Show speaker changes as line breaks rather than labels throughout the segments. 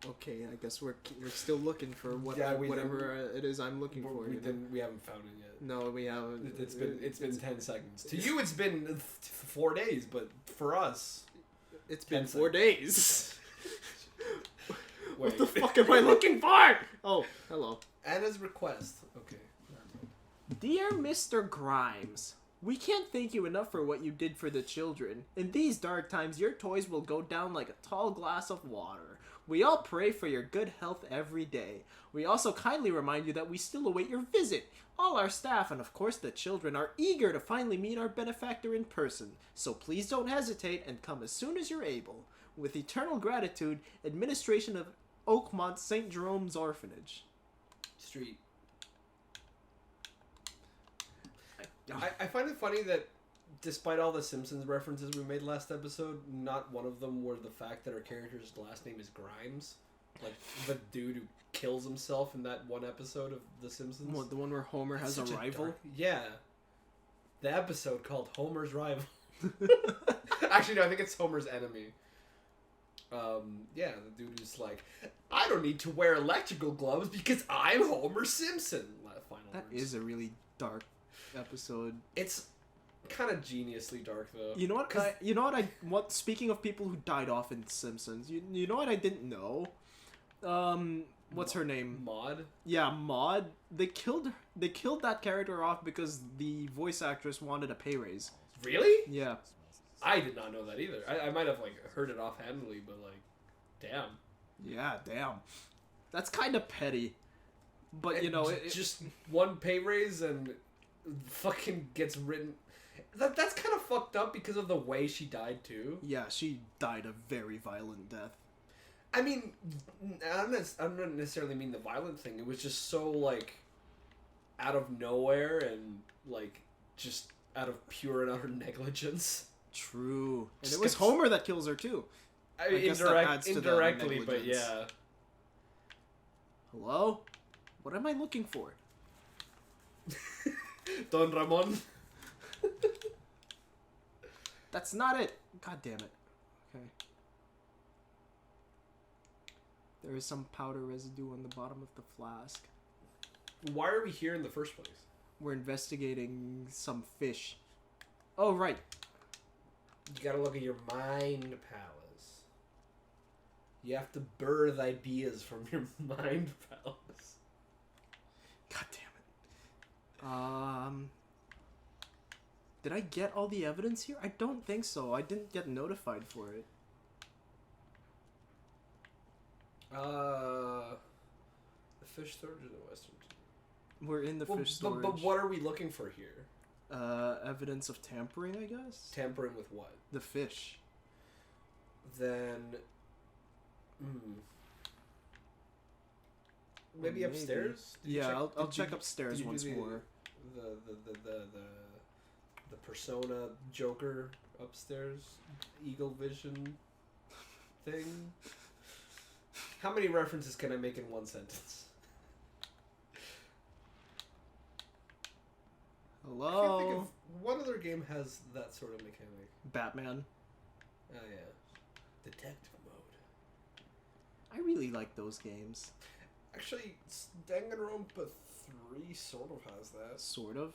Okay, I guess we're still looking for whatever it is I'm looking for.
We haven't found it yet.
No, we haven't.
It's been 10 seconds. To you, it's been 4 days, but for us,
it's been 4 days.
Wait.
What the fuck am I looking for? Oh, hello.
Anna's request. Okay.
Dear Mr. Grimes, we can't thank you enough for what you did for the children. In these dark times, your toys will go down like a tall glass of water. We all pray for your good health every day. We also kindly remind you that we still await your visit. All our staff and of course the children are eager to finally meet our benefactor in person. So please don't hesitate and come as soon as you're able. With eternal gratitude, administration of Oakmont St. Jerome's Orphanage.
Street. I find it funny that despite all the Simpsons references we made last episode, not one of them were the fact that our character's last name is Grimes. Like, the dude who kills himself in that one episode of The Simpsons.
What, the one where Homer has a rival?
Yeah. The episode called Homer's Rival. Actually, no, I think it's Homer's Enemy. Yeah, the dude who's like, I don't need to wear electrical gloves because I'm Homer Simpson.
That is a really dark episode.
It's kind of geniusly dark, though.
You know what? Speaking of people who died off in Simpsons, you know what I didn't know? What's her name?
Maude?
Yeah, Maude. They killed that character off because the voice actress wanted a pay raise.
Really?
Yeah.
I did not know that either. I might have, heard it offhandedly, but, damn.
Yeah, damn. That's kind of petty. But,
just one pay raise and fucking gets written... That's kind of fucked up because of the way she died, too.
Yeah, she died a very violent death.
I mean, I don't necessarily mean the violent thing. It was just so, out of nowhere and, just out of pure and utter negligence.
True. And it was Homer that kills her, too.
Indirectly, but yeah.
Hello? What am I looking for?
Don Ramon.
That's not it. God damn it. Okay. There is some powder residue on the bottom of the flask.
Why are we here in the first place?
We're investigating some fish. Oh, right.
You gotta look at your mind palace. You have to birth ideas from your mind palace.
God damn it. Did I get all the evidence here? I don't think so. I didn't get notified for it.
The fish storage in the Western.
We're in the fish storage.
But what are we looking for here?
Evidence of tampering, I guess?
Tampering with what?
The fish.
Then... Maybe upstairs?
Yeah, I'll check upstairs once more.
The persona Joker upstairs Eagle Vision thing. How many references can I make in one sentence?
Hello?
I can't think of what other game has that sort of mechanic.
Batman.
Oh yeah. Detective mode.
I really like those games.
Actually, Danganronpa 3 sort of has that.
Sort of?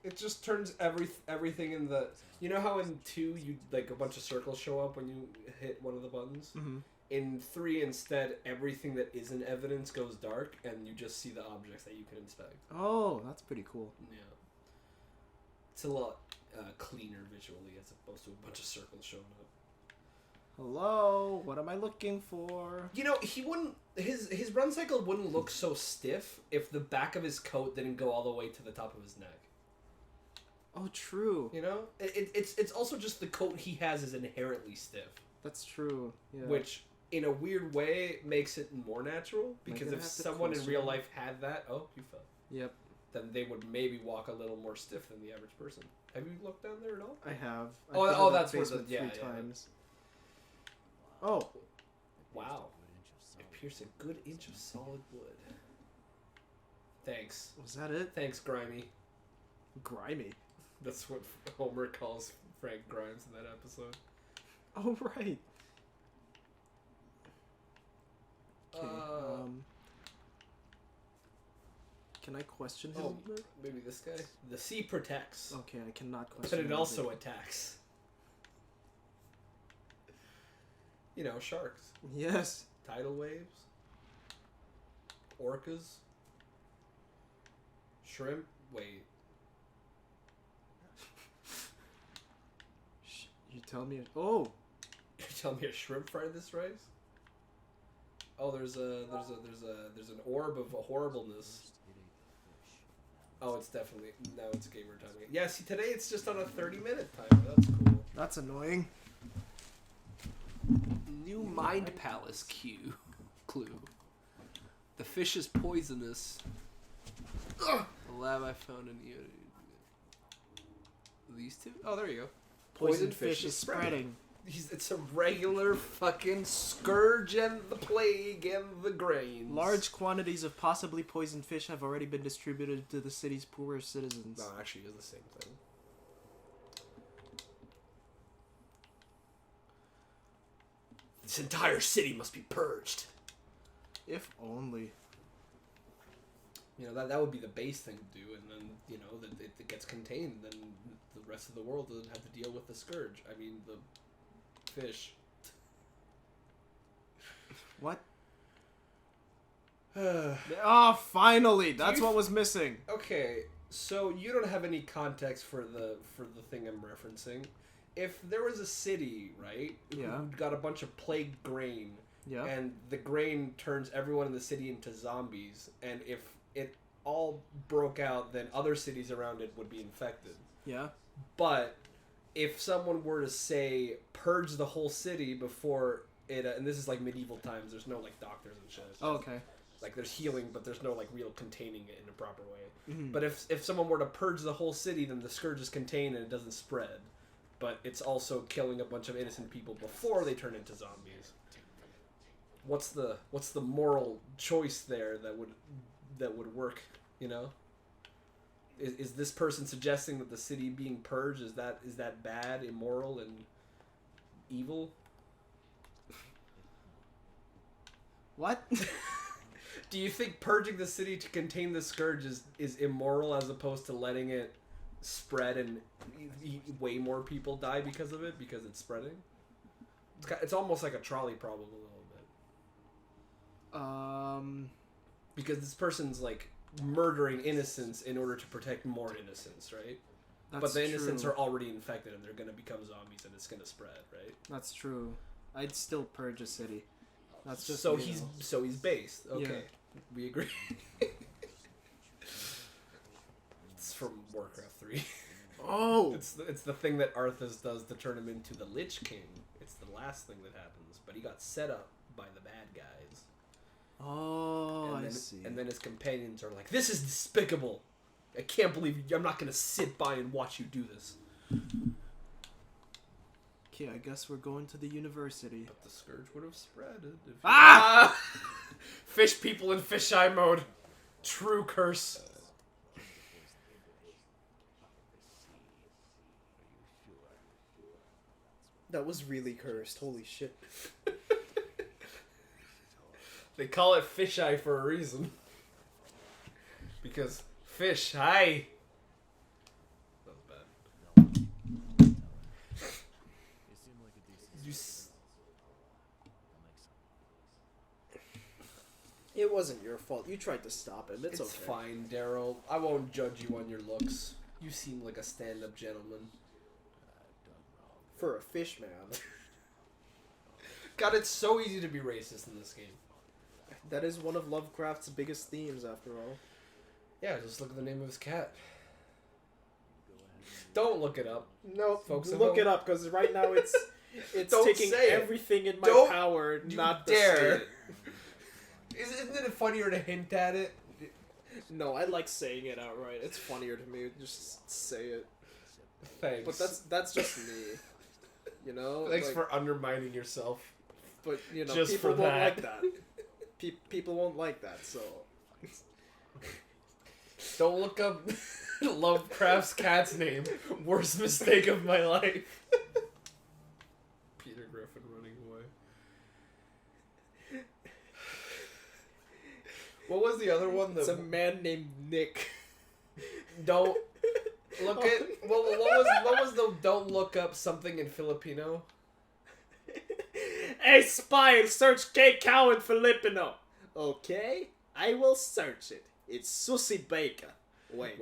It just turns everything in the... You know how in 2, a bunch of circles show up when you hit one of the buttons?
Mm-hmm.
In 3, instead, everything that isn't evidence goes dark, and you just see the objects that you can inspect.
Oh, that's pretty cool.
Yeah. It's a lot cleaner visually, as opposed to a bunch of circles showing up.
Hello? What am I looking for?
You know, he wouldn't... His run cycle wouldn't look so stiff if the back of his coat didn't go all the way to the top of his neck.
Oh, true.
You know? It's also just the coat he has is inherently stiff.
That's true, yeah.
Which, in a weird way, makes it more natural. Because if someone in real life had that... Oh, you fell.
Yep.
Then they would maybe walk a little more stiff than the average person. Have you looked down there at all?
I have.
Oh, that's where the...
three times. Oh.
Wow. It pierced a good inch of solid wood. Thanks.
Was that it?
Thanks, Grimy.
Grimy?
That's what Homer calls Frank Grimes in that episode.
Oh, right. Okay, can I question him?
Maybe this guy? The sea protects.
Okay, I cannot question
But it
him.
also attacks. You know, sharks.
Yes.
Tidal waves. Orcas. Shrimp. Wait.
You tell me. Oh.
You're telling me a shrimp fried this rice? Oh, there's an orb of horribleness. Oh, it's definitely now it's gamer time again. Yeah, see today it's just on a 30-minute timer. That's cool.
That's annoying.
New Mind Palace clue. The fish is poisonous.
Ugh.
The lab I found in you. These two? Oh, there you go.
Poison fish is spreading.
It's a regular fucking scourge and the plague and the grains.
Large quantities of possibly poisoned fish have already been distributed to the city's poorer citizens.
No, actually, it's the same thing. This entire city must be purged.
If only.
You know, that would be the base thing to do, and then, you know, that it gets contained, then the rest of the world doesn't have to deal with the scourge. I mean, the fish.
What? Oh, finally! That's what was missing.
Okay, so you don't have any context for the thing I'm referencing. If there was a city, right,
Yeah.
who got a bunch of plague grain,
Yeah.
and the grain turns everyone in the city into zombies, and if it all broke out, then other cities around it would be infected.
Yeah.
But if someone were to say purge the whole city before it, and this is like medieval times, there's no like doctors and shit.
Oh, okay.
Like there's healing, but there's no like real containing it in a proper way.
Mm-hmm.
But if someone were to purge the whole city, then the scourge is contained and it doesn't spread. But it's also killing a bunch of innocent people before they turn into zombies. What's the moral choice there that would work? You know, is this person suggesting that the city being purged is that bad, immoral, and evil?
What?
Do you think purging the city to contain the scourge is immoral as opposed to letting it spread and way more people die because of it because it's spreading? It's almost like a trolley problem a little bit. Because this person's like murdering innocents in order to protect more innocents, right? But the innocents are already infected and they're gonna become zombies and it's gonna spread, right?
That's true. I'd still purge a city. That's just
so he's based. Okay,
Yeah.
We agree. It's from Warcraft 3.
Oh,
It's the thing that Arthas does to turn him into the Lich King. It's the last thing that happens, but he got set up by the bad guys.
Oh,
And
I
then,
see.
And then his companions are like, "This is despicable. I can't believe I'm not gonna sit by and watch you do this."
Okay, I guess we're going to the university.
But the scourge would have spread. Fish people in fisheye mode. True curse.
That was really cursed. Holy shit.
They call it fisheye for a reason. Because fish, hi. That was bad.
It wasn't your fault. You tried to stop him. It's okay.
Fine, Daryl. I won't judge you on your looks. You seem like a stand-up gentleman.
For a fish man.
God, it's so easy to be racist in this game.
That is one of Lovecraft's biggest themes, after all.
Yeah, just look at the name of his cat. Don't look it up.
No,
Folks at
look
home.
it up, because right now it's
Don't
taking
say it.
everything in my
Don't
power
you
not to
dare.
say it.
Isn't it funnier to hint at it?
No, I like saying it outright. It's funnier to me. Just say it.
Thanks.
But that's just me. You know?
Thanks
like,
for undermining yourself.
But, you know,
just
people
for
won't
that.
like that. People won't like that, so...
Don't look up Lovecraft's cat's name. Worst mistake of my life. Peter Griffin running away. What was the other one?
It's a man named Nick.
Don't look at. Well, what was the don't look up something in Filipino?
Hey, spy, search Caio in Filipino. Okay, I will search it. It's Susie Baker. Wait.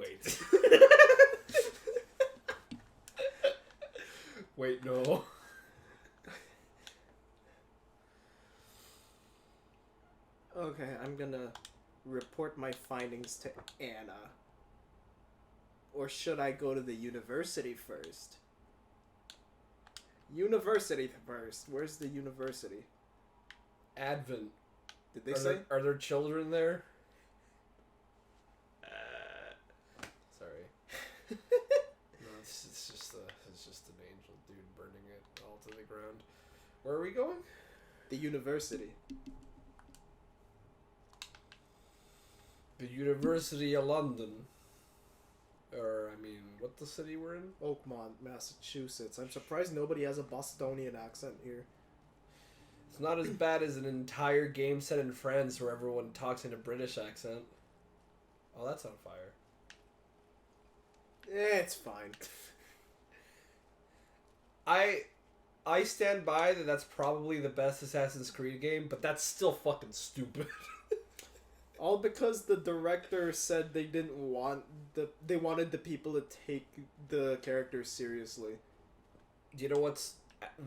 Wait, no.
Okay, I'm gonna report my findings to Anna. Or should I go to the university first? University first. Where's the university?
Advent.
Did they say?
Are there children there? Sorry. No, it's just an angel dude burning it all to the ground. Where are we going?
The university.
The University of London. Or, I mean, what the city we're in?
Oakmont, Massachusetts. I'm surprised nobody has a Bostonian accent here.
It's not as bad as an entire game set in France where everyone talks in a British accent. Oh, that's on fire.
It's fine.
I stand by that that's probably the best Assassin's Creed game, but that's still fucking stupid.
All because the director said they didn't want they wanted the people to take the characters seriously.
Do you know what's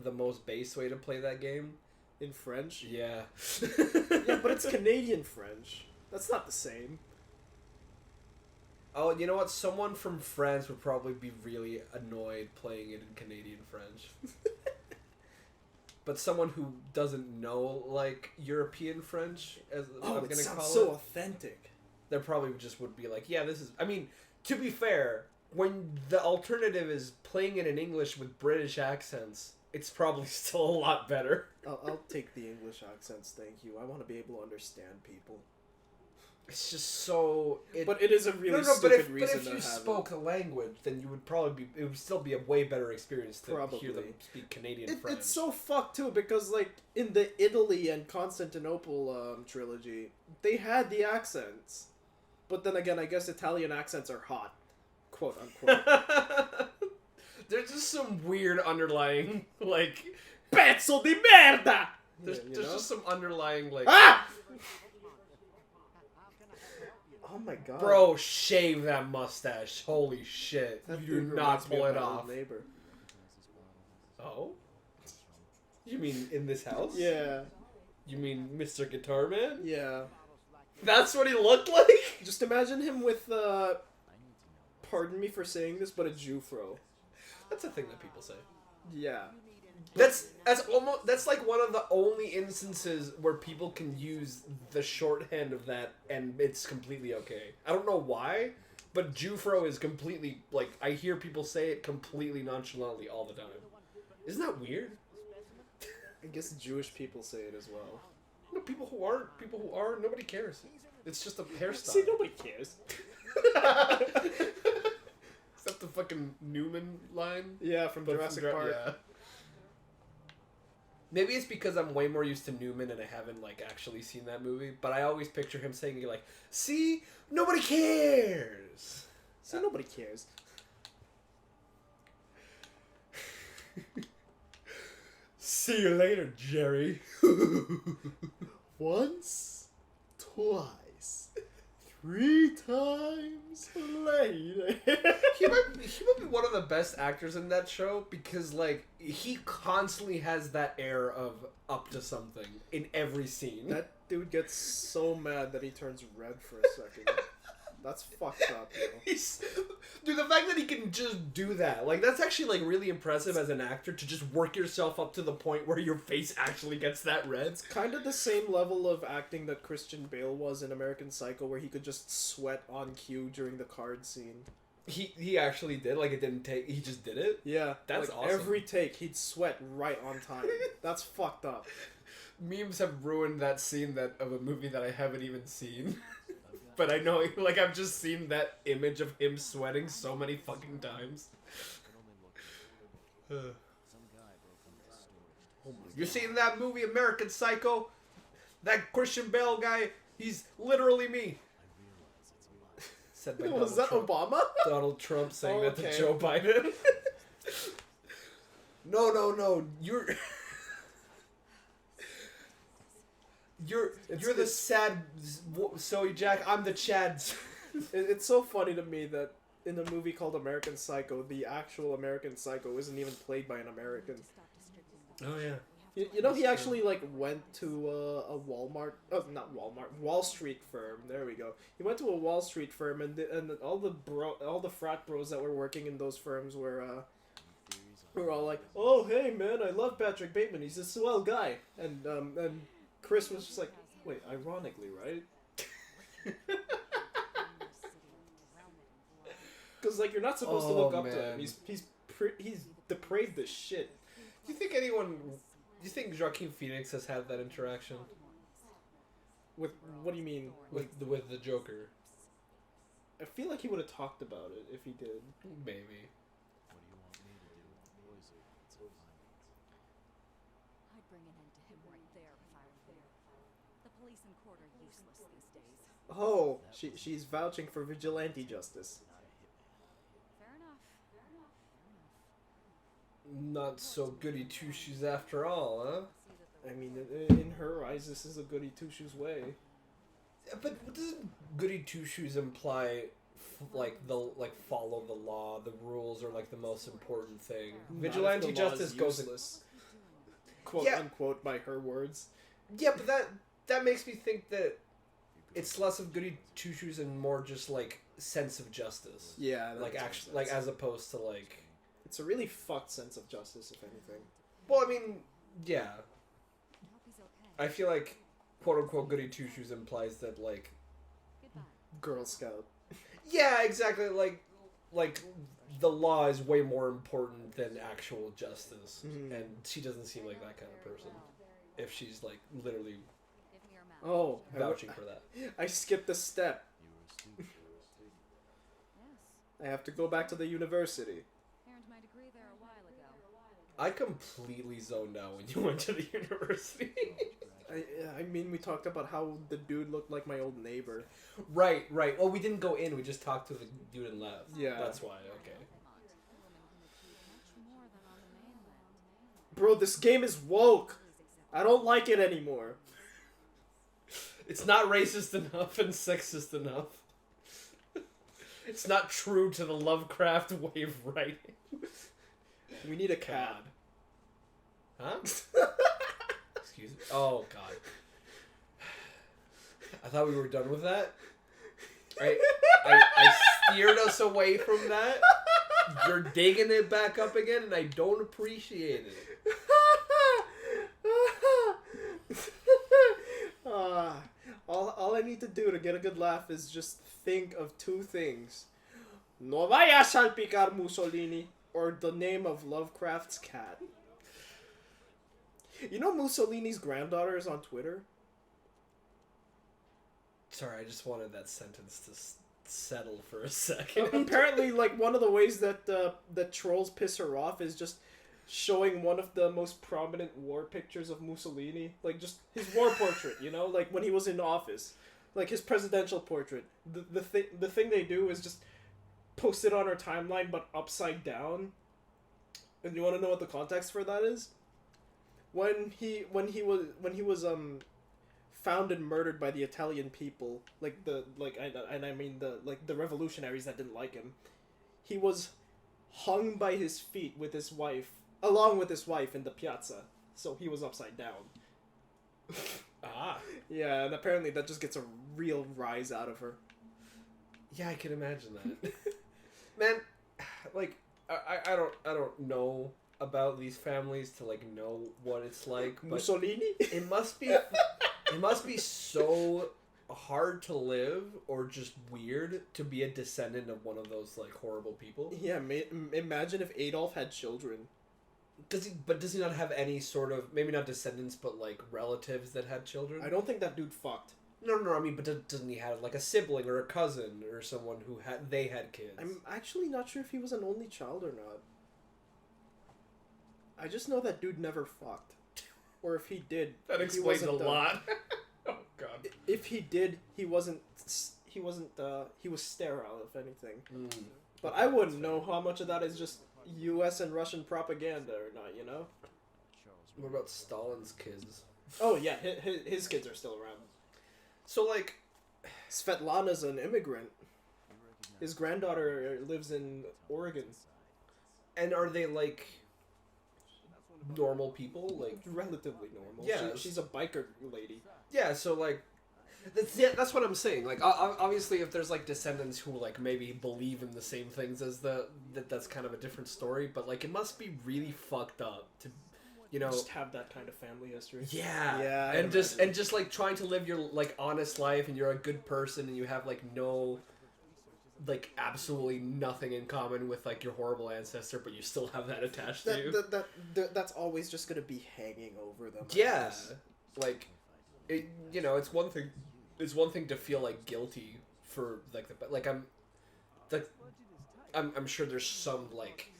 the most base way to play that game?
In French?
Yeah.
Yeah, but it's Canadian French. That's not the same.
Oh, you know what? Someone from France would probably be really annoyed playing it in Canadian French. But someone who doesn't know, like, European French, as I'm
it
gonna
sounds
call
so
it,
authentic.
they probably just would be like, yeah, this is... I mean, to be fair, when the alternative is playing it in English with British accents, it's probably still a lot better.
I'll take the English accents, thank you. I want to be able to understand people.
It's just so...
But it is a really
but
stupid
if
reason
you
to have
spoke the language, then you would probably be... It would still be a way better experience to
Probably.
hear them speak Canadian French.
It's so fucked too because like in the Italy and Constantinople trilogy, they had the accents, but then again, I guess Italian accents are hot, quote unquote.
There's just some weird underlying like
Pezzo di merda.
there's
You
there's
know?
just some underlying like
Ah! Oh my god,
bro, shave that mustache. Holy shit.
That
You
dude
do not
reminds me
pull
of
it
my old
off.
Neighbor.
Oh? You mean in this house?
Yeah,
You mean Mr. Guitar Man?
yeah.
That's what he looked like?
Just imagine him with pardon me for saying this, but a Jufro.
That's a thing that people say.
Yeah.
That's like one of the only instances where people can use the shorthand of that and it's completely okay. I don't know why, but Jufro is completely like I hear people say it completely nonchalantly all the time. Isn't that weird?
I guess Jewish people say it as well.
No, people who are nobody cares. It's just a hairstyle.
See, nobody cares.
Except the fucking Newman line.
Yeah, from
But
Jurassic
from
Park.
Yeah. Maybe it's because I'm way more used to Newman and I haven't like actually seen that movie, but I always picture him saying like, "See, nobody cares."
See, nobody cares.
See you later, Jerry.
Once, twice, 3 times later.
he might be one of the best actors in that show because like he constantly has that air of up to something in every scene.
That dude gets so mad that he turns red for a second. That's fucked up, yo.
Dude, the fact that he can just do that, like, that's actually, like, really impressive as an actor to just work yourself up to the point where your face actually gets that red.
It's kind of the same level of acting that Christian Bale was in American Psycho, where he could just sweat on cue during the card scene.
He actually did, like, it didn't take, he just did it?
Yeah,
That's
like,
awesome.
Every take, he'd sweat right on time. That's fucked up.
Memes have ruined that scene of a movie that I haven't even seen. But I know, like, I've just seen that image of him sweating so many fucking times. You seen that movie American Psycho? That Christian Bale guy, he's literally me. Said by
Was
Donald
that
Trump.
Obama?
Donald Trump saying that to
Okay.
Joe Biden. No, you're the sad Zoe Jack. I'm the Chad.
It's so funny to me that in a movie called American Psycho, the actual American Psycho isn't even played by an American.
Oh yeah.
You know, he actually like went to a Walmart, not Walmart, Wall Street firm. There we go. He went to a Wall Street firm, and all the frat bros that were working in those firms were all like, "Oh, hey man, I love Patrick Bateman. He's a swell guy." And Chris was just like, "Wait, ironically, right?" Because like you're not supposed to look up to him. He's depraved as shit.
Do you think Joaquin Phoenix has had that interaction
With what do you mean?
with the Joker?
I feel like he would have talked about it if he did.
Maybe.
I'd bring an end to him right there if I were there. The police and court are useless these days.
Oh, she's vouching for vigilante justice.
Fair enough.
Not so goody two shoes after all, huh?
I mean, in her eyes, this is a goody two shoes way.
But doesn't goody two shoes imply follow the law, the rules are like the most important thing? Vigilante
Not if the law
justice
is
goes
useless. Quote
Yeah.
unquote by her words.
Yeah, but that makes me think that it's less of goody two shoes and more just like sense of justice.
Yeah, that
Like
makes
actually,
sense.
like as opposed to like.
It's a really fucked sense of justice, if anything.
Well, I mean, yeah.
I hope he's okay.
I feel like quote unquote goody two shoes implies that like.
Goodbye.
Girl Scout.
Yeah, exactly. Like the law is way more important than actual justice,
Mhm.
and she doesn't seem like that kind of person. If she's like literally
Give me your mouth.
Oh,
vouching for that.
I skipped a step.
Yes.
I have to go back to the university.
Earned my degree there a while ago.
I completely zoned out when you went to the university.
I mean, we talked about how the dude looked like my old neighbor.
Right. Oh, we didn't go in. We just talked to the dude and left.
Yeah.
That's why. Okay.
Women can achieve much more than on the mainland.
Bro, this game is woke. I don't like it anymore.
It's not racist enough and sexist enough. It's not true to the Lovecraft way of writing.
We need a cat.
Huh? Excuse me. Oh God. I thought we were done with that. I steered us away from that. You're digging it back up again, and I don't appreciate it.
All I need to do to get a good laugh is just think of two things. No vayas a salpicar Mussolini, or the name of Lovecraft's cat. You know Mussolini's granddaughter is on Twitter?
Sorry, I just wanted that sentence to settle for a second.
Apparently, like, one of the ways that that trolls piss her off is just showing one of the most prominent war pictures of Mussolini. Like, just his war portrait, you know? Like, when he was in office. Like, his presidential portrait. The thing they do is just post it on her timeline, but upside down. And you want to know what the context for that is? When he was found and murdered by the Italian people, I mean the revolutionaries that didn't like him, he was hung by his feet with his wife, along with his wife in the piazza. So he was upside down.
Ah.
Yeah, and apparently that just gets a real rise out of her.
Yeah, I can imagine that. Man, like I don't know about these families to like know what it's like, but
Mussolini?
it must be so hard to live or just weird to be a descendant of one of those like horrible people.
Yeah, imagine if Adolf had children.
Does he not have any sort of, maybe not descendants, but like relatives that had children?
I don't think that dude fucked.
No. I mean, but doesn't he have like a sibling or a cousin or someone who had kids?
I'm actually not sure if he was an only child or not. I just know that dude never fucked. Or if he did,
That
he
explains a
wasn't,
lot. Oh god.
If he did, he wasn't. He was sterile, if anything. But I wouldn't know how much of that is just U.S. and Russian propaganda or not. You know.
What about Stalin's kids?
Oh yeah, his kids are still around.
So like,
Svetlana's an immigrant. His granddaughter lives in Oregon.
and are they like normal people? Like,
Relatively normal.
Yeah.
She's a biker lady.
yeah. So like, that's what I'm saying. Like, obviously, if there's like descendants who like maybe believe in the same things as that's kind of a different story. But like, it must be really fucked up to, you know,
Just have that kind of family history.
yeah,
Yeah, I
and
imagine.
just like trying to live your like honest life, and you're a good person, and you have like no, like absolutely nothing in common with like your horrible ancestor, but you still have that attached to you.
That's always just gonna be hanging over them. I
Yeah,
guess.
like, it, you know, it's one thing. It's one thing to feel like guilty for like I'm sure there's some like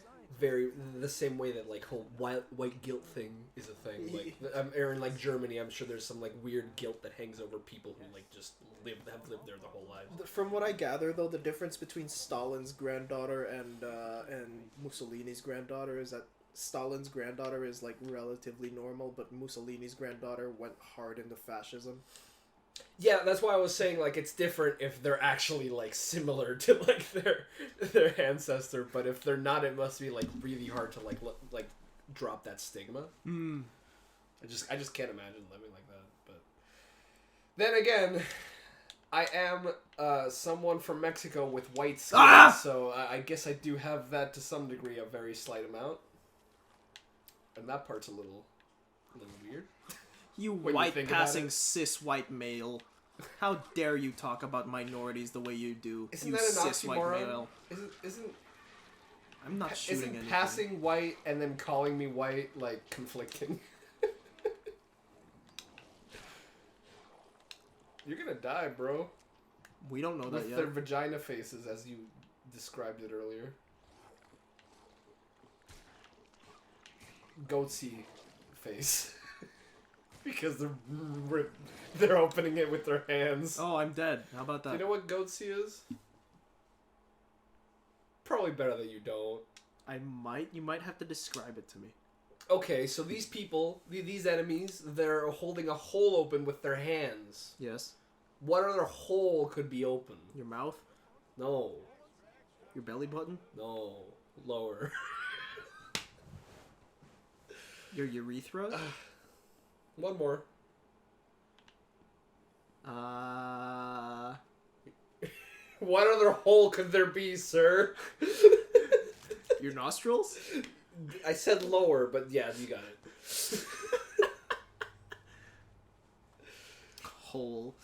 very the same way that like whole white guilt thing is a thing. Like or in like Germany, I'm sure there's some like weird guilt that hangs over people who like just have lived there the whole life.
From what I gather, though, the difference between Stalin's granddaughter and Mussolini's granddaughter is that Stalin's granddaughter is like relatively normal, but Mussolini's granddaughter went hard into fascism.
Yeah, that's why I was saying like it's different if they're actually like similar to like their ancestor, but if they're not, it must be like really hard to like drop that stigma. I just can't imagine living like that. But then again, I am someone from Mexico with white skin, so I guess I do have that to some degree, a very slight amount, and that part's a little weird.
You
When you
white
think about
passing
it.
cis white male. How dare you talk about minorities the way you do?
Isn't
you
that an
cis white
oxymoron?
male.
Isn't
I'm not shooting
isn't
anything.
passing white and then calling me white like conflicting? You're gonna die, bro.
We don't know that
With
yet.
their vagina faces, as you described it earlier. Goatsy face. Because they're opening it with their hands.
Oh, I'm dead. How about
Do
that?
you know what goatsy is? Probably better that you don't.
You might have to describe it to me.
Okay, so these people, these enemies, they're holding a hole open with their hands.
Yes.
What other hole could be open?
Your mouth?
No.
Your belly button?
No. Lower.
Your urethra?
One more. What other hole could there be, sir?
Your nostrils?
I said lower, but yeah, you got it.
Hole.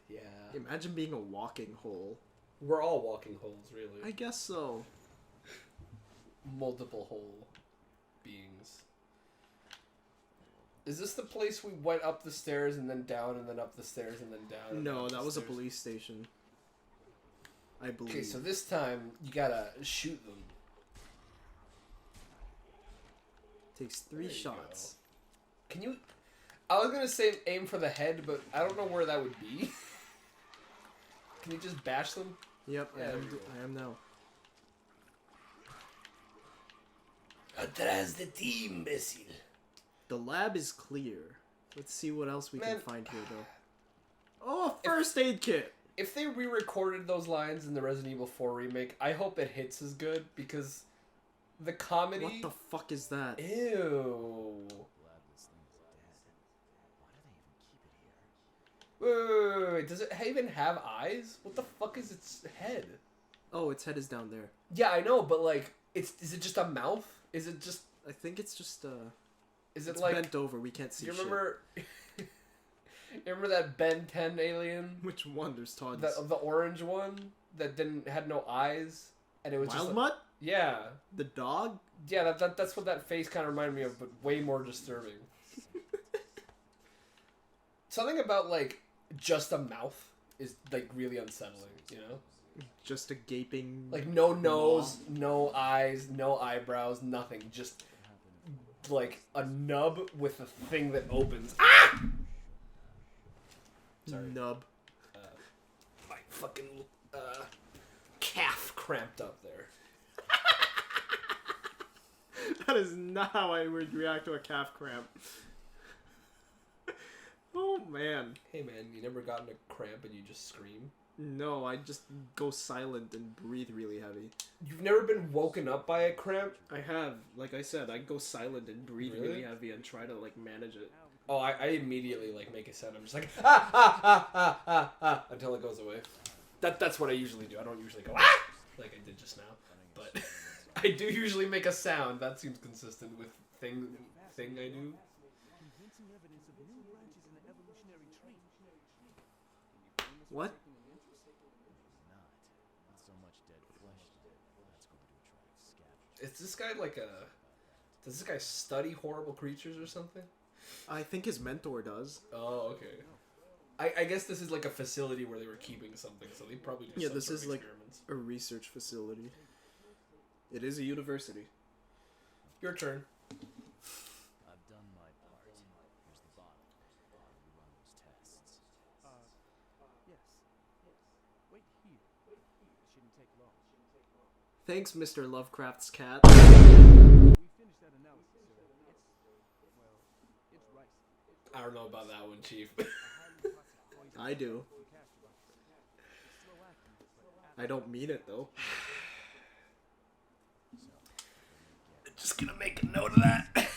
Yeah.
Imagine being a walking hole.
We're all walking holes, really.
I guess so.
Multiple hole beings. Is this the place we went up the stairs and then down and then up the stairs and then down? And
No,
then up
that
the
was a
stairs?
police station. I believe.
Okay, so this time you gotta shoot them.
Takes 3
There you
shots.
Can you? I was gonna say aim for the head, but I don't know where that would be. Can you just bash them?
Yep,
Yeah, there you go.
I am now.
Atrás de ti, imbécil.
The lab is clear. Let's see what else we
Man.
can find here, though. Oh, a first aid kit!
If they re-recorded those lines in the Resident Evil 4 remake, I hope it hits as good because the comedy.
What the fuck is that?
Ew. Wait. Does it even have eyes? What the fuck is its head?
Oh, its head is down there.
Yeah, I know, but like, is it just a mouth? Is it just?
I think it's just,
Is it
it's
like?
bent over. We can't see
You
shit.
remember? You remember that Ben 10 alien?
Which one? There's tons.
The orange one that had no eyes, and it was
Wild
just
Mutt?
yeah.
The dog?
Yeah, that's what that face kind of reminded me of, but way more disturbing. Something about, like, just a mouth is like really unsettling, you know?
Just a gaping...
Like no nose, no eyes, no eyebrows, nothing. Just like a nub with a thing that opens. Ah! Sorry.
Nub.
My fucking calf cramped up there.
That is not how I would react to a calf cramp. Oh, man.
Hey man, you never gotten a cramp and you just scream?
No, I just go silent and breathe really heavy.
You've never been woken up by a cramp?
I have. Like I said, I go silent and breathe
Really?
really heavy and try to, like, manage it.
Oh, I immediately like make a sound. I'm just like until it goes away. That's what I usually do. I don't usually go like I did just now, but I do usually make a sound. That seems consistent with thing I do.
What?
Is this guy like a? Does this guy study horrible creatures or something?
I think his mentor does.
Oh, okay. I guess this is like a facility where they were keeping something, so they probably do.
Yeah,
some
this
sort
is
of
like
experiments.
a research facility. It is a university.
Your turn.
I've done my part. Here's the bottle. You run those tests.
Yes. Wait here. It shouldn't take long.
Thanks, Mr. Lovecraft's cat.
We finished that analysis, sir. It's rice.
I don't know about that one, Chief.
I do. I don't mean it, though.
Just gonna make a note of that.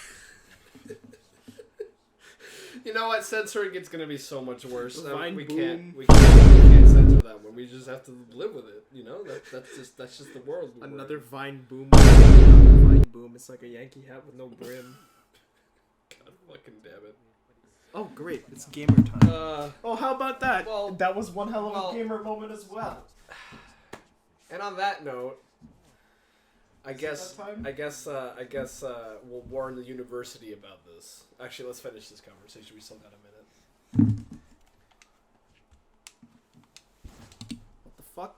You know what? Censoring it's gonna be so much worse.
Vine
we
boom.
can't censor that one. We just have to live with it. You know, that's just the world.
Another Vine boom. Not the Vine boom. It's like a Yankee hat with no brim.
God fucking damn it.
Oh, great. It's gamer time. Oh, how about that?
well-
that was one hell of
well-
a gamer moment as well.
And on that note, I guess
that time?
we'll warn the university about this. Actually, let's finish this conversation. We still got a minute.
What the fuck?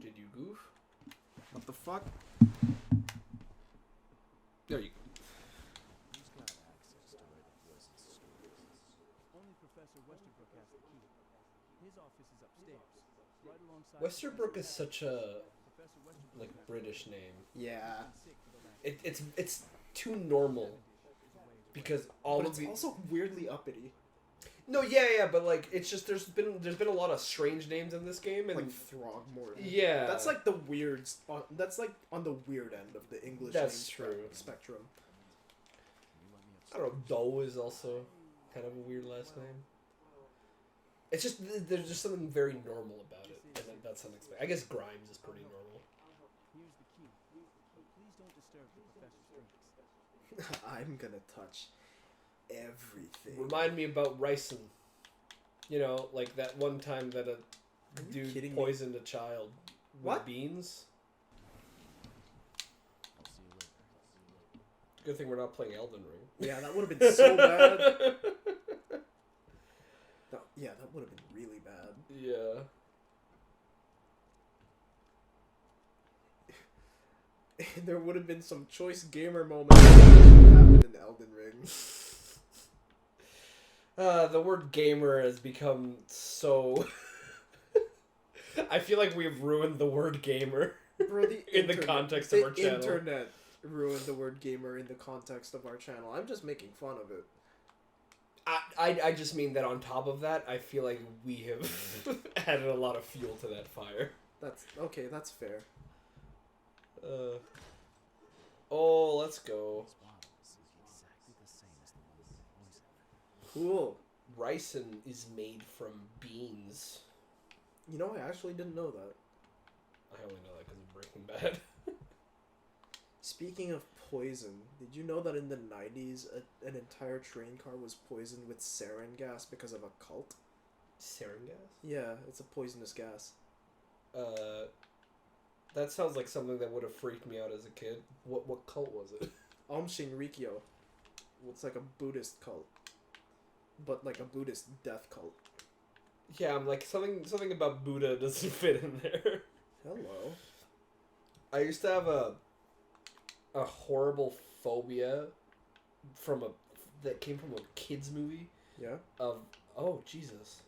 Did you goof?
What the fuck?
There you go.
Who's got access to where the poison's stored?
Only Professor Westerbrook has the key. His office is upstairs, right alongside.
Westerbrook is such a
Professor Westerbrook
like British name.
Yeah.
sick for the last
It's too normal because all
But
of
it's
the
also weirdly uppity.
no yeah but like it's just there's been a lot of strange names in this game and
Like Throgmorton.
yeah
That's like the weird. That's like on the weird end of the English
That's
name
true.
spectrum.
I don't know. Doe is also kind of a weird last name. It's just there's just something very normal about it, and that's unexpected. I guess Grimes is pretty normal.
Here's the key. But please don't disturb the professor's drinks.
I'm gonna touch everything.
Remind me about Ryson. You know, like that one time that a
you
dude
kidding me?
poisoned a child with
What?
beans.
I'll see you later.
Good thing we're not playing Elden Ring.
Yeah, that would have been so bad. Yeah, that would have been really bad.
Yeah.
There would have been some choice gamer moments that actually happened in Elden Ring.
The word gamer has become so... I feel like we've ruined the word gamer
Bro,
in the context of our channel.
The internet ruined the word gamer in the context of our channel. I'm just making fun of it.
I just mean that on top of that, I feel like we have added a lot of fuel to that fire.
That's okay, that's fair.
Oh, let's go.
This bottle is exactly the same as the one with the poison.
Cool.
Ricin is made from beans.
You know, I actually didn't know that.
I only know that because of Breaking Bad.
Speaking of poison, did you know that in the 90s, an entire train car was poisoned with sarin gas because of a cult?
Sarin gas?
Yeah, it's a poisonous gas.
That sounds like something that would have freaked me out as a kid. What cult was it?
Aum Shinrikyo. It's like a Buddhist cult. but like a Buddhist death cult.
Yeah, I'm like something about Buddha doesn't fit in there.
Hello.
I used to have a horrible phobia that came from a kids movie.
Yeah.
Oh Jesus.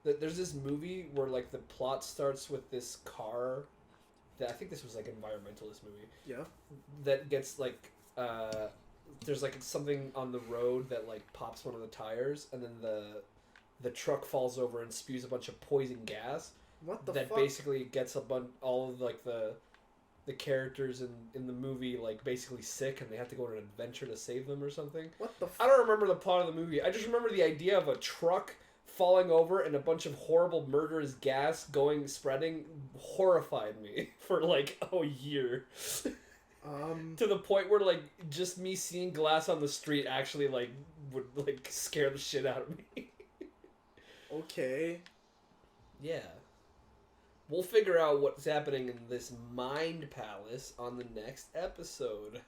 There's this movie where like the plot starts with this car. I think this was like an environmentalist movie.
Yeah.
That gets like there's like something on the road that like pops one of the tires, and then the truck falls over and spews a bunch of poison gas.
What the
that
fuck?
basically gets all of like the characters in the movie like basically sick, and they have to go on an adventure to save them or something.
What the?
I don't remember the plot of the movie. I just remember the idea of a truck falling over and a bunch of horrible murderous gas spreading horrified me for like a year. To the point where like just me seeing glass on the street actually like would like scare the shit out of me.
Okay.
Yeah. We'll figure out what's happening in this mind palace on the next episode.